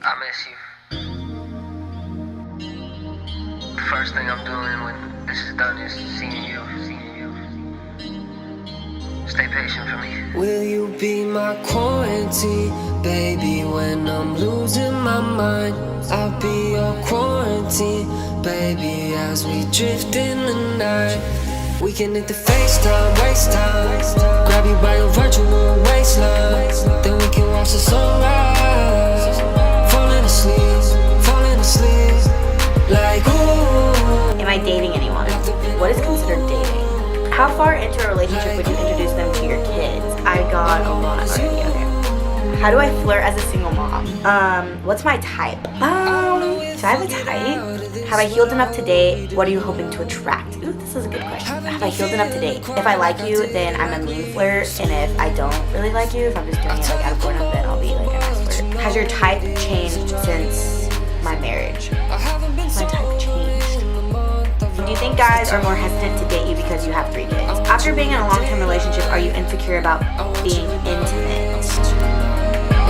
I miss you. The first thing I'm doing when this is done is seeing you. Stay patient for me. Will you be my quarantine, baby, when I'm losing my mind? I'll be your quarantine, baby, as we drift in the night. We can hit the FaceTime, waste time. Grab you by your virtual waistline. Then we can watch the sunrise. Falling asleep, like ooh. Am I dating anyone? What is considered dating? How far into a relationship would you introduce them to your kids? I got a lot already. Okay. How do I flirt as a single mom? What's my type? Do I have a type? Have I healed enough to date? What are you hoping to attract? Ooh, this is a good question. Have I healed enough to date? If I like you, then I'm a mean flirt. And if I don't really like you, if I'm just doing it like out of boredom, then I'll be like a nice flirt. Has your type changed since my marriage? Has my type changed? Do you think guys are more hesitant to date you because you have 3 kids? After being in a long-term relationship, are you insecure about being intimate?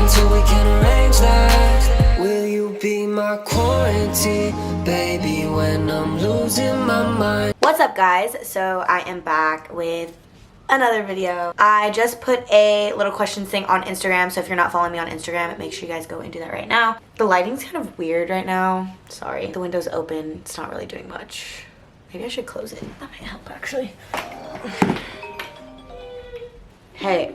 Until we can arrange that. Will you be my quarantine, baby, when I'm losing my mind? What's up, guys? So I am back with another video. I just put a little questions thing on Instagram, so if you're not following me on Instagram, make sure you guys go and do that right now. The lighting's kind of weird right now. Sorry. The window's open. It's not really doing much. Maybe I should close it. That might help, actually. Hey.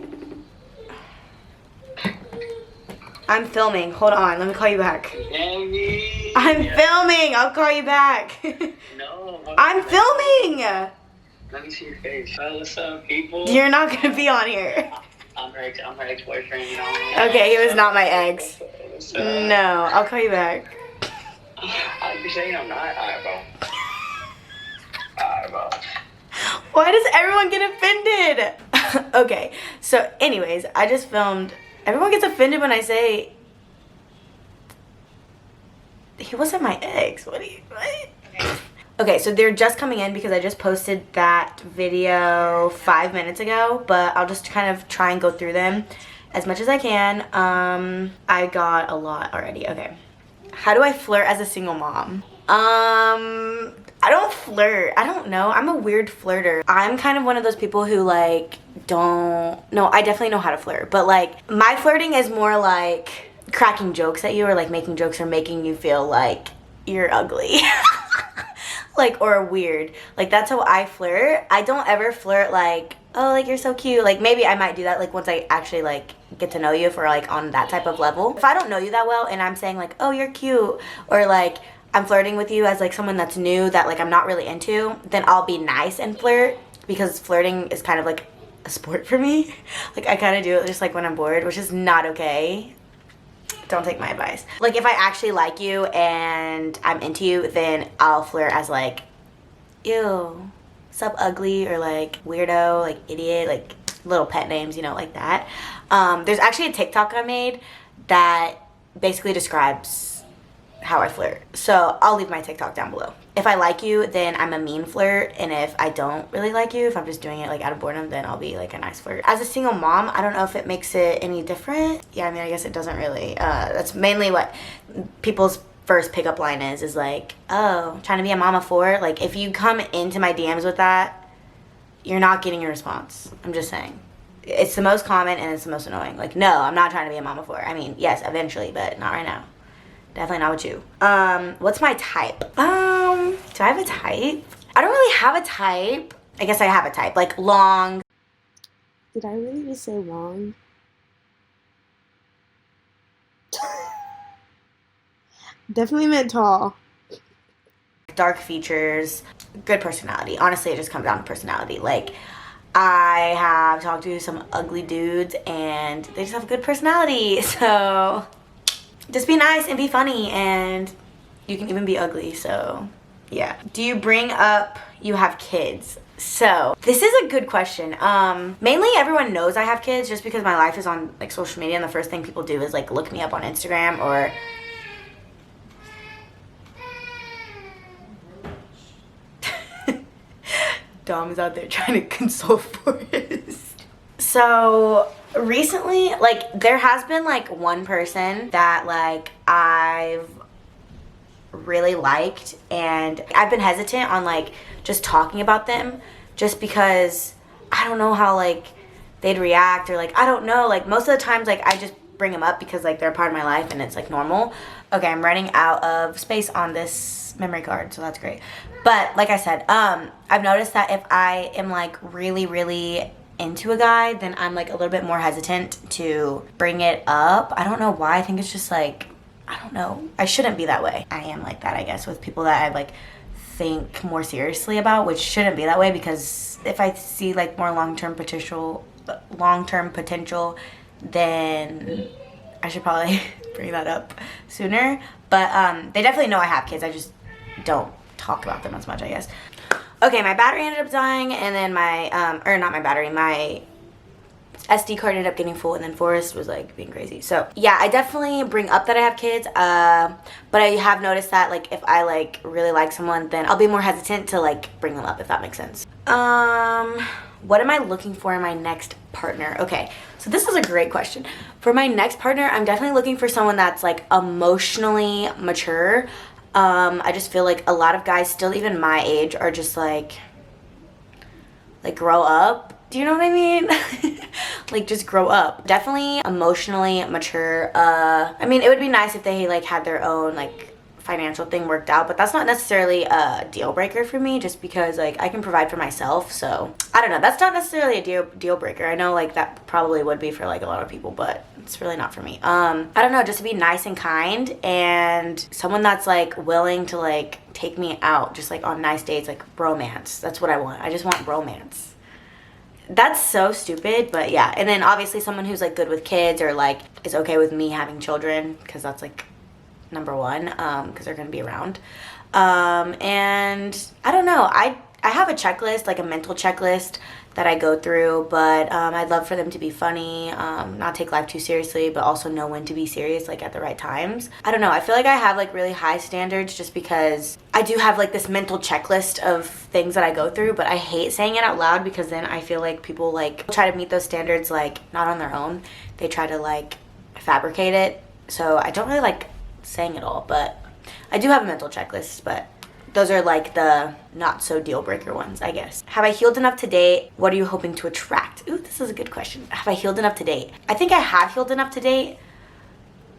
I'm filming. Hold on. Let me call you back. Amy. I'm filming. I'll call you back. No. I'm filming. Let me see your face. What's up, people? You're not going to be on here. I'm her ex-boyfriend, you know? Okay, he was not my ex. What's No, I'll call you back. I'd be saying I'm not. Alright, bro. Alright, bro. Why does everyone get offended? Okay, so anyways, I just filmed. Everyone gets offended when I say he wasn't my ex. What? Okay, so they're just coming in because I just posted that video 5 minutes ago, but I'll just kind of try and go through them as much as I can. I got a lot already. Okay. How do I flirt as a single mom? I don't flirt. I don't know. I'm a weird flirter. I'm kind of one of those people who like no, I definitely know how to flirt, but like my flirting is more like cracking jokes at you or like making jokes or making you feel like you're ugly. Like, or weird. Like, that's how I flirt. I don't ever flirt like, oh, like, you're so cute. Like, maybe I might do that, like, once I actually, like, get to know you for, like, on that type of level. If I don't know you that well and I'm saying, like, oh, you're cute, or, like, I'm flirting with you as, like, someone that's new that, like, I'm not really into, then I'll be nice and flirt, because flirting is kind of, like, a sport for me. Like, I kind of do it just, like, when I'm bored, which is not okay. Don't take my advice. Like, if I actually like you and I'm into you, then I'll flirt as like, ew, sup ugly, or like weirdo, like idiot, like little pet names, you know, like that. There's actually a TikTok I made that basically describes how I flirt. So I'll leave my TikTok down below. If I like you, then I'm a mean flirt, and if I don't really like you, if I'm just doing it like out of boredom, then I'll be like a nice flirt. As a single mom, I don't know if it makes it any different. Yeah, I mean, I guess it doesn't really. That's mainly what people's first pickup line is like, oh, trying to be a mama for? Like, if you come into my DMs with that, you're not getting a response. I'm just saying. It's the most common and it's the most annoying. Like, no, I'm not trying to be a mama for. I mean, yes, eventually, but not right now. Definitely not with you. What's my type? Do I have a type? I don't really have a type. I guess I have a type. Like, long. Did I really just say long? Definitely meant tall. Dark features. Good personality. Honestly, it just comes down to personality. Like, I have talked to some ugly dudes, and they just have a good personality. So, just be nice and be funny, and you can even be ugly, so yeah. Do you bring up you have kids? So this is a good question. Mainly everyone knows I have kids just because my life is on like social media, and the first thing people do is like look me up on Instagram, or Dom is out there trying to console Forrest. So recently, like, there has been like one person that like I've really liked, and I've been hesitant on like just talking about them just because I don't know how like they'd react, or like I don't know, like most of the times like I just bring them up because like they're a part of my life and it's like normal. Okay, I'm running out of space on this memory card, so that's great. But like I said, I've noticed that if I am like really into a guy, then I'm like a little bit more hesitant to bring it up. I don't know why. I think it's just like, I don't know. I shouldn't be that way. I am like that, I guess, with people that I like think more seriously about, which shouldn't be that way, because if I see like more long-term potential, then I should probably bring that up sooner. But they definitely know I have kids. I just don't talk about them as much, I guess. Okay, my battery ended up dying, and then my, or not my battery, my SD card ended up getting full, and then Forrest was like being crazy. So yeah, I definitely bring up that I have kids, but I have noticed that like if I like really like someone, then I'll be more hesitant to like bring them up, if that makes sense. What am I looking for in my next partner? Okay, so this is a great question. For my next partner, I'm definitely looking for someone that's like emotionally mature. I just feel like a lot of guys still even my age are just like grow up. Do you know what I mean? Like just grow up. Definitely emotionally mature. I mean, it would be nice if they like had their own like financial thing worked out, but that's not necessarily a deal breaker for me, just because like I can provide for myself. So I don't know, that's not necessarily a deal breaker. I know like that probably would be for like a lot of people, but it's really not for me. I don't know, just to be nice and kind, and someone that's like willing to like take me out just like on nice dates, like bromance. That's what I want. I just want bromance. That's so stupid, but yeah. And then obviously someone who's like good with kids, or like is okay with me having children, because that's like number one, because they're gonna be around. And I don't know, I have a checklist, like a mental checklist that I go through, but I'd love for them to be funny, not take life too seriously, but also know when to be serious, like at the right times. I don't know, I feel like I have like really high standards just because I do have like this mental checklist of things that I go through, but I hate saying it out loud, because then I feel like people like try to meet those standards like not on their own. They try to like fabricate it, so I don't really like saying it all. But I do have a mental checklist, but those are like the not so deal breaker ones, I guess. Have I healed enough to date? What are you hoping to attract? Ooh, this is a good question. Have I healed enough to date? I think I have healed enough to date,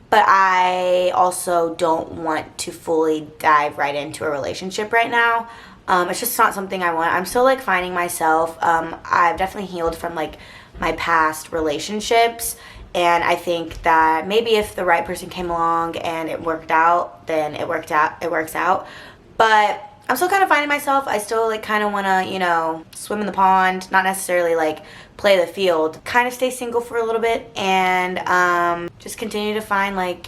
but I also don't want to fully dive right into a relationship right now. It's just not something I want. I'm still like finding myself. I've definitely healed from like my past relationships, and I think that maybe if the right person came along and it worked out, then it works out. But I'm still kind of finding myself. I still like kind of want to, you know, swim in the pond, not necessarily like play the field. Kind of stay single for a little bit, and just continue to find like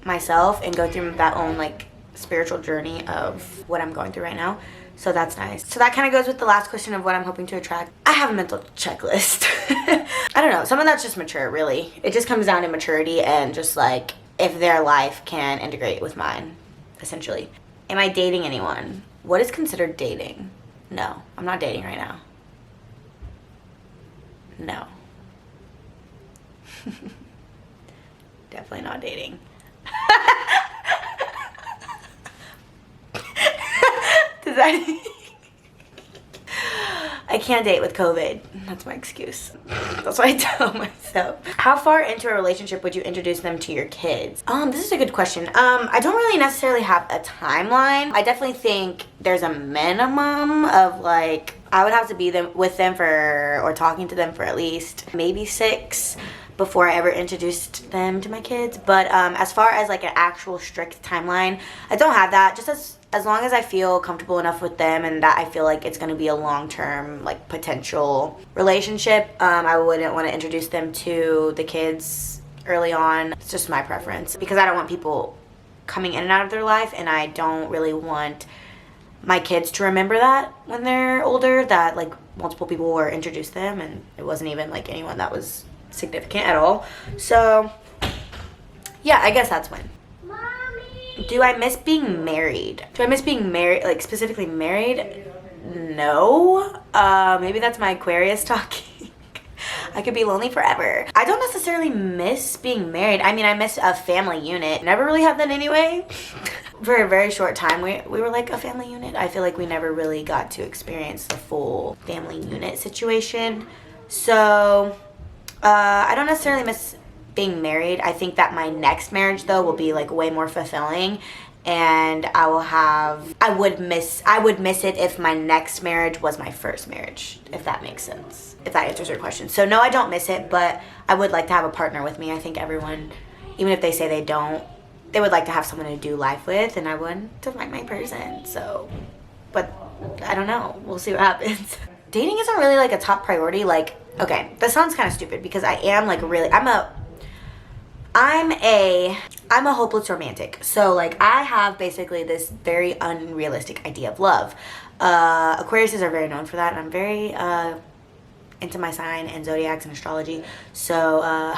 myself and go through that own like spiritual journey of what I'm going through right now. So that's nice. So that kind of goes with the last question of what I'm hoping to attract. I have a mental checklist. I don't know, someone that's just mature, really. It just comes down to maturity, and just like if their life can integrate with mine, essentially. Am I dating anyone? What is considered dating? No, I'm not dating right now. No. Definitely not dating. Does that... I can't date with COVID. That's my excuse. That's what I tell myself. How far into a relationship would you introduce them to your kids? This is a good question. I don't really necessarily have a timeline. I definitely think there's a minimum of like, I would have to be with them for, or talking to them for at least maybe 6 before I ever introduced them to my kids. But as far as like an actual strict timeline, I don't have that. Just as long as I feel comfortable enough with them, and that I feel like it's going to be a long-term like potential relationship, I wouldn't want to introduce them to the kids early on. It's just my preference, because I don't want people coming in and out of their life, and I don't really want my kids to remember that when they're older, that like multiple people were introduced to them and it wasn't even like anyone that was significant at all. So yeah, I guess that's when. Do I miss being married? Do I miss being married, like specifically married? No. Maybe that's my Aquarius talking. I could be lonely forever. I don't necessarily miss being married. I mean, I miss a family unit. Never really had that anyway. For a very short time, we were like a family unit. I feel like we never really got to experience the full family unit situation. So I don't necessarily miss being married. I think that my next marriage though will be like way more fulfilling, and I would miss it if my next marriage was my first marriage, if that makes sense, if that answers your question. So no, I don't miss it, but I would like to have a partner with me. I think everyone, even if they say they don't, they would like to have someone to do life with, and I want to find my person. So, but I don't know, we'll see what happens. Dating isn't really like a top priority. Like, okay, that sounds kind of stupid because I am like really, I'm a hopeless romantic. So like I have basically this very unrealistic idea of love. Aquariuses are very known for that, and I'm very into my sign and zodiacs and astrology. So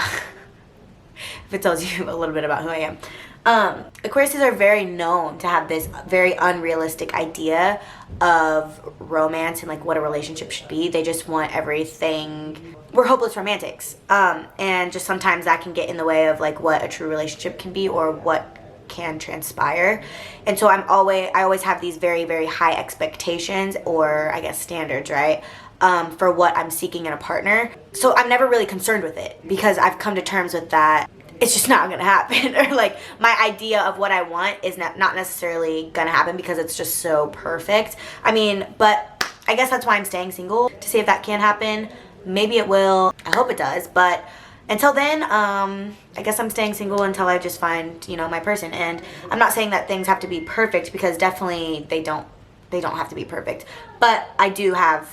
if it tells you a little bit about who I am. Aquariuses are very known to have this very unrealistic idea of romance and like what a relationship should be. They just want everything. We're hopeless romantics, and just sometimes that can get in the way of like what a true relationship can be or what can transpire. And so I always have these very, very high expectations, or I guess standards, right, for what I'm seeking in a partner. So I'm never really concerned with it because I've come to terms with that. It's just not gonna happen, or like my idea of what I want is not necessarily gonna happen because it's just so perfect. I mean, but I guess that's why I'm staying single, to see if that can happen. Maybe it will. I hope it does. But until then, I guess I'm staying single until I just find, you know, my person. And I'm not saying that things have to be perfect, because definitely they don't have to be perfect. But I do have,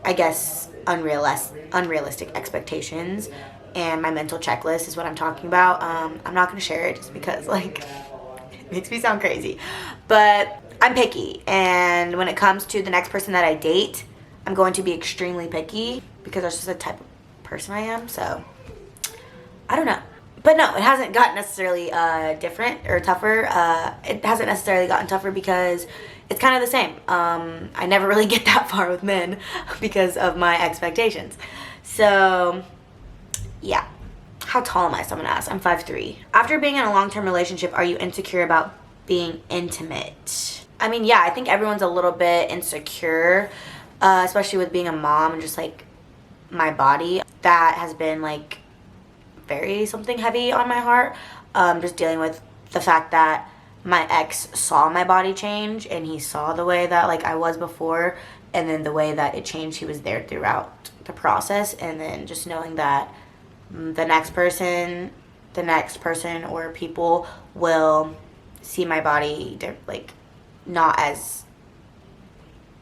I guess, unrealistic expectations. And my mental checklist is what I'm talking about. I'm not going to share it just because, like, it makes me sound crazy. But I'm picky. And when it comes to the next person that I date, I'm going to be extremely picky because that's just the type of person I am. So, I don't know. But no, it hasn't gotten necessarily different or tougher. It hasn't necessarily gotten tougher because it's kind of the same. I never really get that far with men because of my expectations. So, yeah. How tall am I? Someone asked. I'm 5'3". After being in a long-term relationship, are you insecure about being intimate? I mean, yeah, I think everyone's a little bit insecure, especially with being a mom and just like my body. That has been like very something heavy on my heart. Just dealing with the fact that my ex saw my body change, and he saw the way that like I was before, and then the way that it changed. He was there throughout the process, and then just knowing that the next person or people will see my body like not as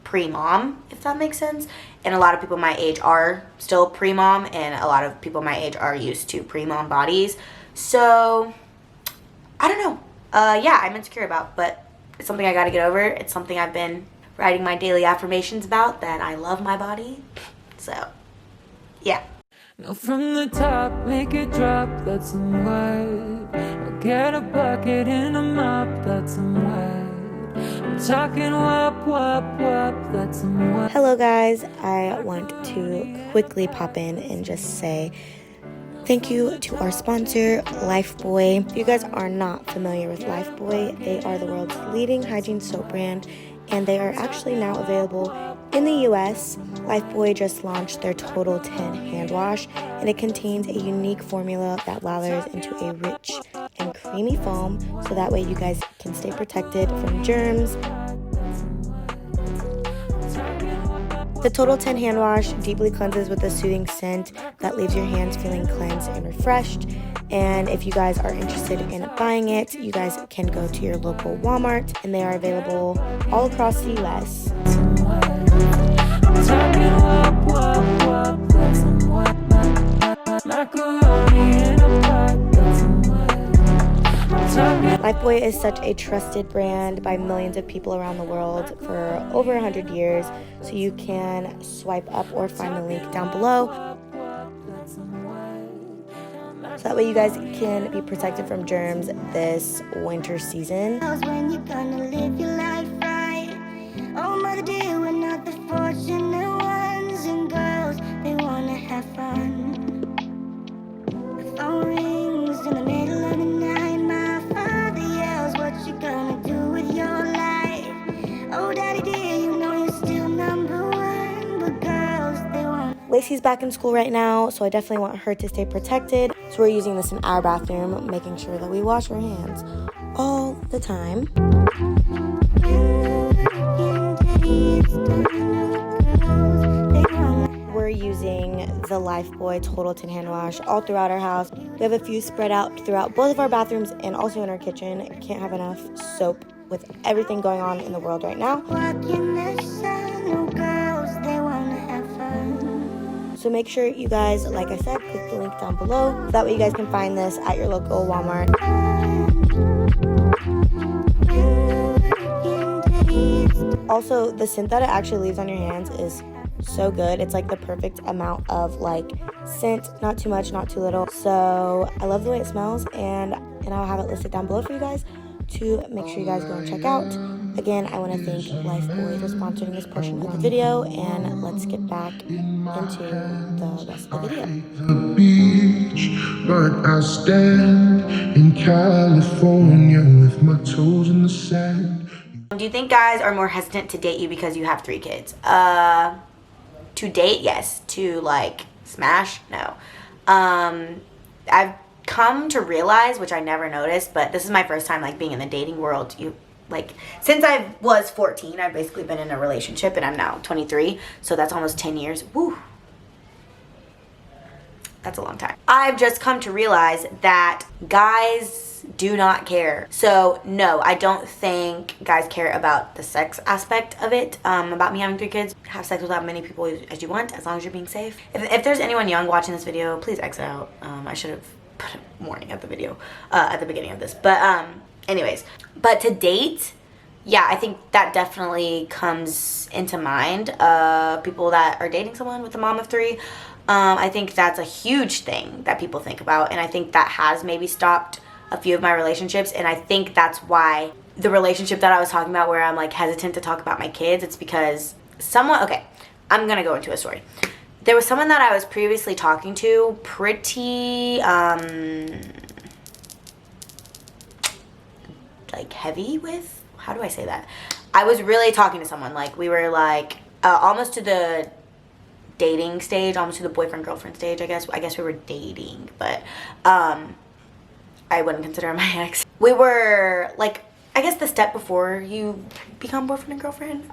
pre-mom, if that makes sense. And a lot of people my age are still pre-mom, and a lot of people my age are used to pre-mom bodies. So I don't know. Yeah, I'm insecure about, but it's something I gotta get over. It's something I've been writing my daily affirmations about, that I love my body. So yeah. Now from the top, make it drop, that's some wet. I'll get a bucket and a mop, that's some wet. I'm talking wop, wop, wop, that's some wet. Hello guys, I want to quickly pop in and just say thank you to our sponsor, Lifebuoy. If you guys are not familiar with Lifebuoy, they are the world's leading hygiene soap brand, and they are actually now available in the US. Lifebuoy just launched their Total 10 hand wash, and it contains a unique formula that lathers into a rich and creamy foam, so that way you guys can stay protected from germs. The Total 10 hand wash deeply cleanses with a soothing scent that leaves your hands feeling cleansed and refreshed. And if you guys are interested in buying it, you guys can go to your local Walmart, and they are available all across the US. Lifebuoy is such a trusted brand by millions of people around the world for over 100 years, so you can swipe up or find the link down below. So that way you guys can be protected from germs this winter season. When you're gonna live your life right. Oh mother dear, we're not the fortunate ones, and girls, they wanna have fun. Lexie's back in school right now, so I definitely want her to stay protected. So we're using this in our bathroom, making sure that we wash our hands all the time. We're using the Lifebuoy Total Tin Hand Wash all throughout our house. We have a few spread out throughout both of our bathrooms and also in our kitchen. Can't have enough soap with everything going on in the world right now. So make sure you guys, like I said, click the link down below. That way you guys can find this at your local Walmart. Also, the scent that it actually leaves on your hands is so good. It's like the perfect amount of like scent, not too much, not too little. So I love the way it smells, and I'll have it listed down below for you guys to make sure you guys go and check out. Again, I want to thank Lifebuoy for sponsoring this portion of the video, and let's get back into the rest of the video. The beach, but I stand in California with my toes in the sand. Do you think guys are more hesitant to date you because you have 3 kids? To date, yes. To like smash, no. I've come to realize, which I never noticed, but this is my first time like being in the dating world. Since I was 14, I've basically been in a relationship, and I'm now 23, so that's almost 10 years. Woo. That's a long time. I've just come to realize that guys do not care. So no, I don't think guys care about the sex aspect of it, about me having 3 kids. Have sex with as many people as you want, as long as you're being safe. If there's anyone young watching this video, please exit out. I should have put a warning at the video, at the beginning of this. But anyways, but to date, yeah, I think that definitely comes into mind. People that are dating someone with a mom of 3. I think that's a huge thing that people think about, and I think that has maybe stopped a few of my relationships, and I think that's why the relationship that I was talking about where I'm like hesitant to talk about my kids, it's because okay, I'm gonna go into a story. There was someone that I was previously talking to pretty like heavy with, how do I say that? I was really talking to someone, like we were like almost to the dating stage, almost to the boyfriend girlfriend stage. I guess we were dating, but I wouldn't consider him my ex. We were like, I guess the step before you become boyfriend and girlfriend,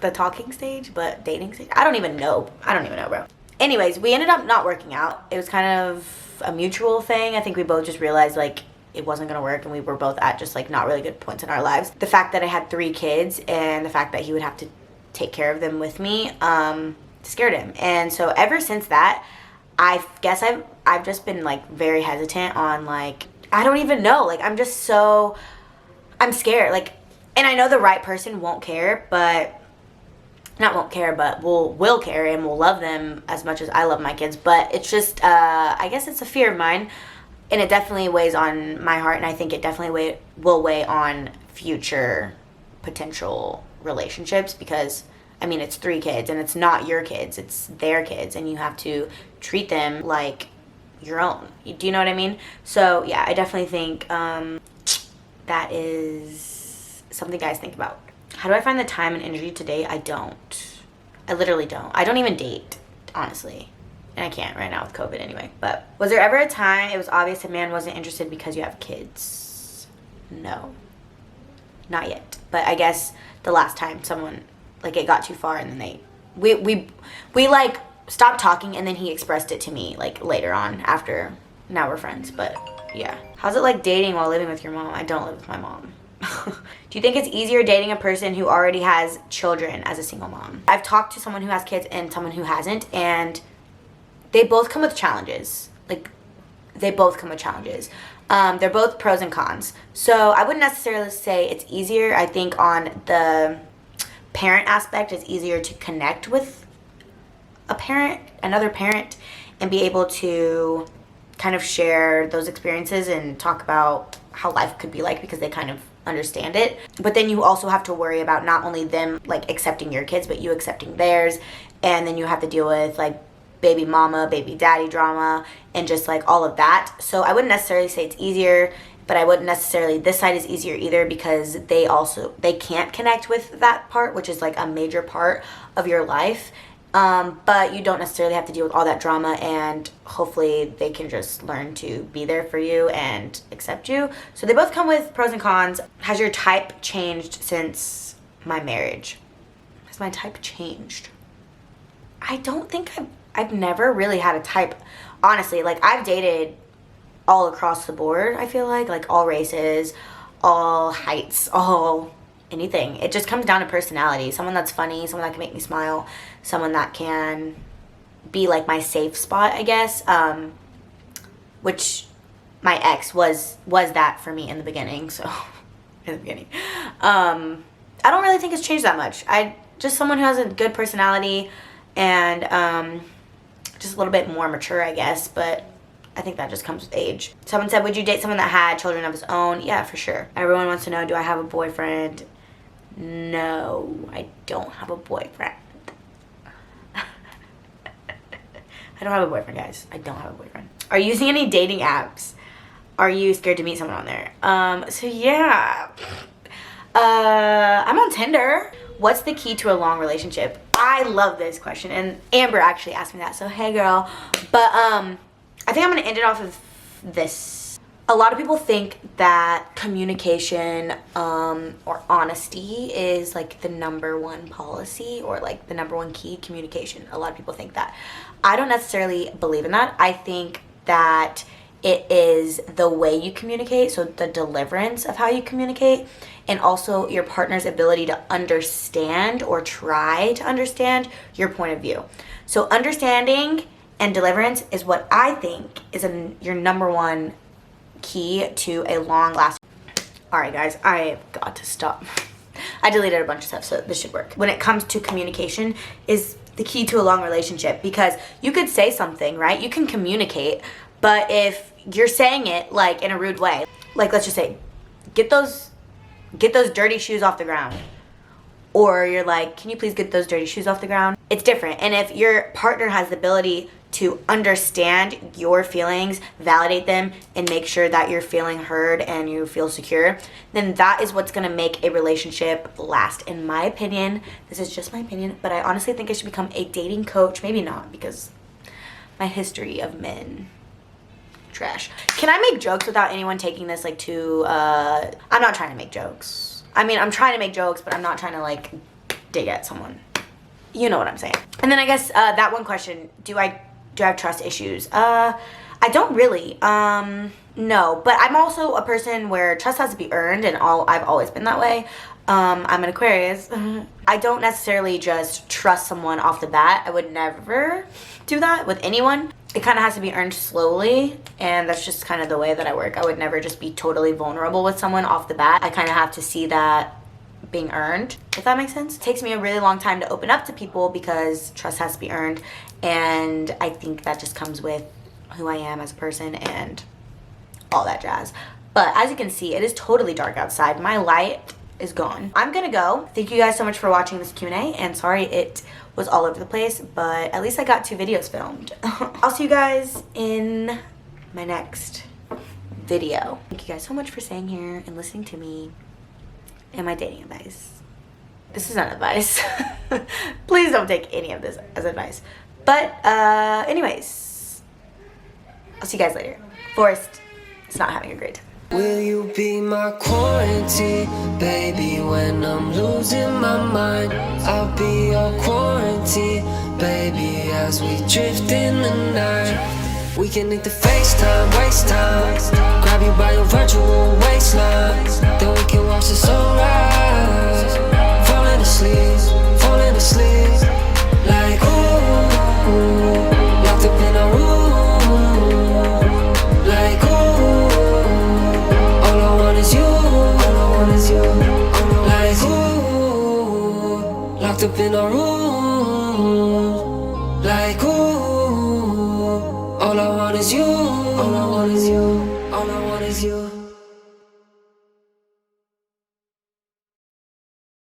the talking stage, but dating stage, I don't even know, bro. Anyways, we ended up not working out. It was kind of a mutual thing. I think we both just realized like it wasn't gonna work, and we were both at just like not really good points in our lives. The fact that I had 3 kids and the fact that he would have to take care of them with me scared him, and so ever since that, I guess I've just been like very hesitant on like, I don't even know, like I'm scared, like, and I know the right person won't care, but will care and will love them as much as I love my kids. But it's just I guess it's a fear of mine, and it definitely weighs on my heart, and I think it definitely will weigh on future potential relationships, because I mean, it's 3 kids, and it's not your kids, it's their kids, and you have to treat them like your own. Do you know what I mean? So yeah, I definitely think that is something guys think about. How do I find the time and energy to date? I literally don't. I don't even date, honestly. And I can't right now with COVID anyway. But was there ever a time it was obvious a man wasn't interested because you have kids? No. Not yet. But I guess the last time someone, like, it got too far, and then we like stopped talking, and then he expressed it to me like later on after. Now we're friends. But yeah, how's it like dating while living with your mom? I don't live with my mom. Do you think it's easier dating a person who already has children as a single mom? I've talked to someone who has kids and someone who hasn't, and they both come with challenges. Like, they both come with challenges. They're both pros and cons. So I wouldn't necessarily say it's easier. I think on the parent aspect, it's easier to connect with another parent, and be able to kind of share those experiences and talk about how life could be like, because they kind of understand it. But then you also have to worry about not only them like accepting your kids, but you accepting theirs, and then you have to deal with like baby mama, baby daddy drama, and just like all of that. So I wouldn't necessarily say it's easier, but I wouldn't necessarily this side is easier either, because they can't connect with that part, which is like a major part of your life. but you don't necessarily have to deal with all that drama, and hopefully they can just learn to be there for you and accept you. So they both come with pros and cons. Has your type changed since my marriage? Has my type changed? I don't think I've never really had a type, honestly. Like, I've dated all across the board, I feel like all races, all heights, all anything. It just comes down to personality. Someone that's funny, someone that can make me smile, someone that can be like my safe spot, I guess, which my ex was that for me in the beginning. So in the beginning, I don't really think it's changed that much. Just someone who has a good personality and just a little bit more mature, I guess, but I think that just comes with age. Someone said, would you date someone that had children of his own? Yeah, for sure. Everyone wants to know, do I have a boyfriend? No, I don't have a boyfriend. I don't have a boyfriend, guys. I don't have a boyfriend. Are you using any dating apps? Are you scared to meet someone on there? So yeah. I'm on Tinder. What's the key to a long relationship? I love this question, and Amber actually asked me that, so hey girl. But I think I'm gonna end it off of this. A lot of people think that communication or honesty is like the #1 policy, or like the #1 key, communication. A lot of people think that. I don't necessarily believe in that. I think that it is the way you communicate, so the deliverance of how you communicate, and also your partner's ability to understand or try to understand your point of view. So understanding and deliverance is what I think is your #1 key to a long-lasting. Alright guys, I got to stop. I deleted a bunch of stuff, so this should work. When it comes to communication is the key to a long relationship, because you could say something, right? You can communicate, but if you're saying it like in a rude way, like let's just say, get those dirty shoes off the ground. Or you're like, can you please get those dirty shoes off the ground? It's different. And if your partner has the ability to understand your feelings, validate them, and make sure that you're feeling heard and you feel secure, then that is what's gonna make a relationship last, in my opinion. This is just my opinion, but I honestly think I should become a dating coach. Maybe not, because my history of men, trash. Can I make jokes without anyone taking this like too, I'm not trying to make jokes. I mean, I'm trying to make jokes, but I'm not trying to like dig at someone. You know what I'm saying. And then I guess that one question, do I have trust issues? I don't really. No, but I'm also a person where trust has to be earned, and I've always been that way. I'm an Aquarius. I don't necessarily just trust someone off the bat. I would never do that with anyone. It kind of has to be earned slowly, and that's just kind of the way that I work. I would never just be totally vulnerable with someone off the bat. I kind of have to see that being earned, if that makes sense. It takes me a really long time to open up to people because trust has to be earned, and I think that just comes with who I am as a person and all that jazz. But as you can see, it is totally dark outside. My light is gone. I'm gonna go. Thank you guys so much for watching this Q&A, and sorry it was all over the place, but at least I got 2 videos filmed. I'll see you guys in my next video. Thank you guys so much for staying here and listening to me and my dating advice. This is not advice. Please don't take any of this as advice. But anyways, I'll see you guys later. Forrest is not having a great time. Will you be my quarantine, baby, when I'm losing my mind? I'll be your quarantine, baby, as we drift in the night. We can hit the FaceTime, waste time, grab you by your virtual waistline, then we can watch the sunrise, falling asleep, like ooh, locked up in a room, like ooh, all I want is you, like ooh, locked up in a room, like ooh, all I want is you, all I want is you, all I want is you.